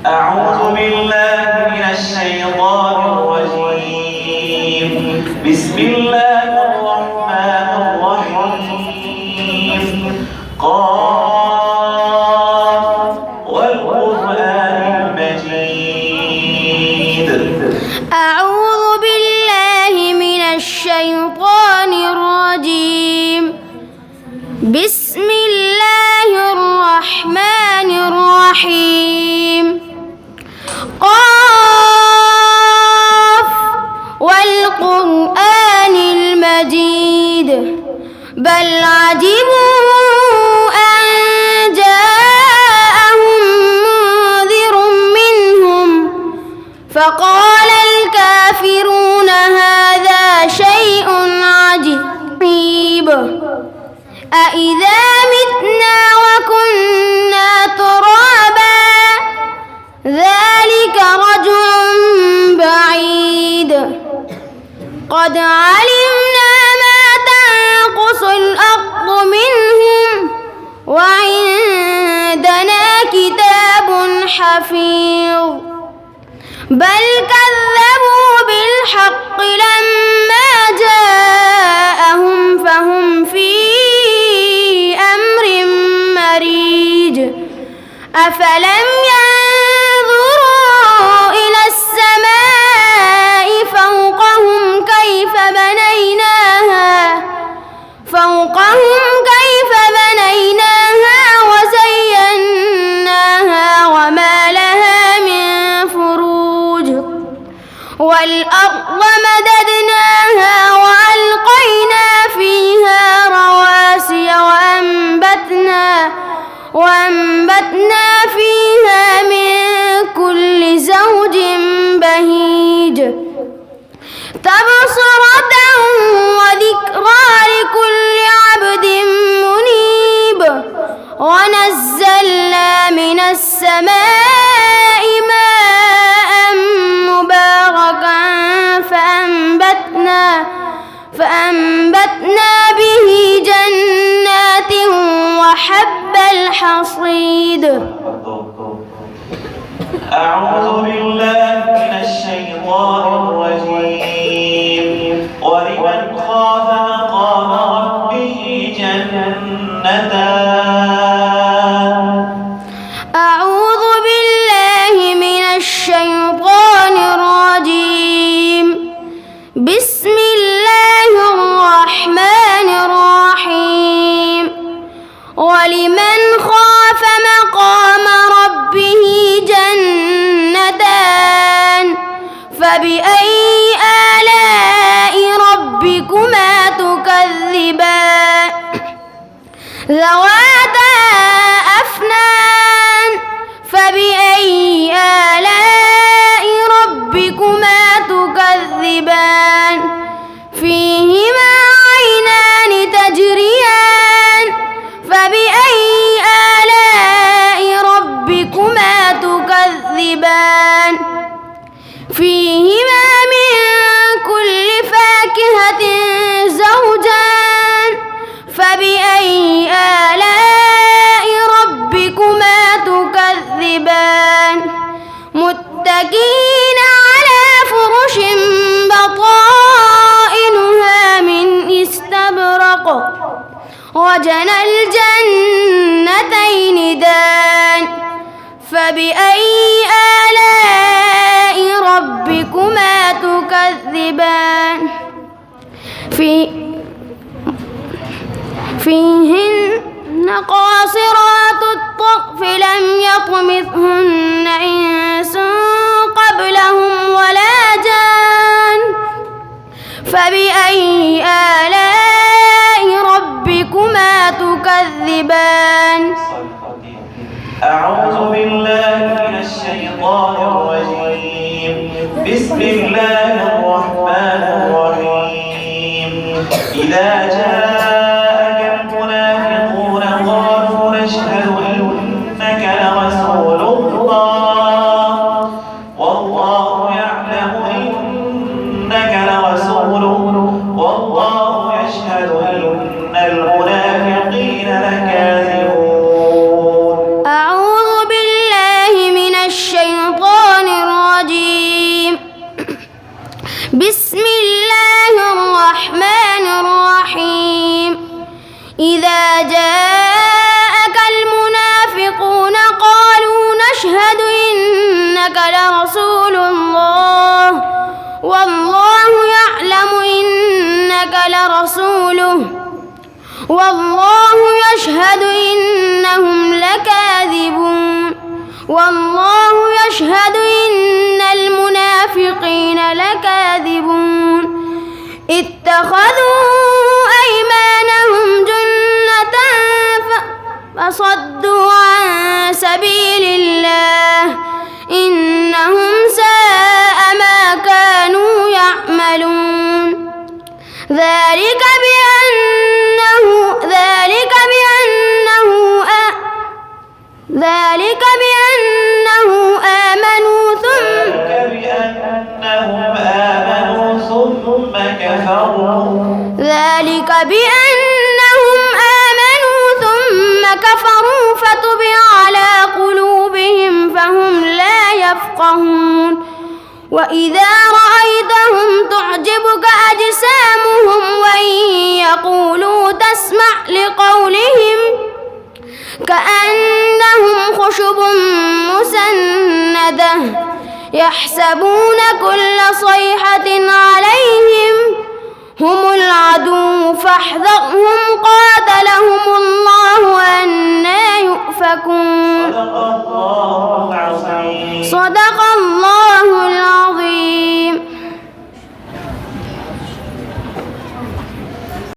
أعوذ بالله من الشيطان الرجيم. بسم الله الرحمن الرحيم. قاف والقرآن المجيد. أعوذ بالله من الشيطان الرجيم. بسم الله الرحمن الرحيم. قاف والقرآن المجيد. بل عجبوا أن جاءهم منذر منهم فقال الكافرون هذا شيء عجيب أإذا متنا وكنا ترابا ذلك رجع بعيد. قد علمنا ما تنقص الأرض منهم وعندنا كتاب حفيظ. بل كذبوا بالحق لما جاءهم فهم في أمر مريج. أفلم ينظروا إلى السماء فوقهم كيف بنيناها وزيناها وما لها من فروج. والأرض مددناها وألقينا فيها رواسي وأنبتنا فيها من كل زوج بهيج. تبصرة وذكرى لكل عبد منيب. ونزلنا من السماء ماء مباركا فأنبتنا به جنات وحب الحصيد. أعوذ بالله من الشيطان الرجيم. ولمن خاف مقام ربه جنتان. أعوذ بالله من الشيطان الرجيم. بسم الله الرحمن الرحيم. ولمن خاف مقام ربه جنتان. فبأي آلاء ربكما تكذبان ذواتا أفنان. فبأي آلاء ربكما تكذبان فيهما عينان تجريان. فبأي آلاء ربكما تكذبان فيهما من كل فاكهة زوجان. فبأي آلاء ربكما تكذبان متكئين على فرش بطائنها من استبرق وجنى الجنتين دان. فبأي آلاء ربكما تكذبان فيهن قاصرات الطرف لم يطمثهن إنس قبلهم ولا جان. فبأي آلاء ربكما تكذبان. أعوذ بالله من الشيطان الرجيم. بسم الله الرحمن الرحيم. إذا جاءك المنافقون قالوا نشهد إنك لرسول الله والله يعلم ورسوله والله يشهد إنهم لكاذبون والله يشهد إن المنافقين لكاذبون اتخذوا أيمانهم جنة فصدوا عن سبيل الله إنهم ساء ما كانوا يعملون ذلك بأنهم آمنوا ثم كفروا فطبع على قلوبهم فهم لا يفقهون وإذا رأيتهم تعجبك أجسامهم وإن يقولوا تسمع لقولهم كأنهم خشب مسندة يحسبون كل صيحة عليهم هم العدو فاحذرهم قاتلهم الله أنى يؤفكون صدق الله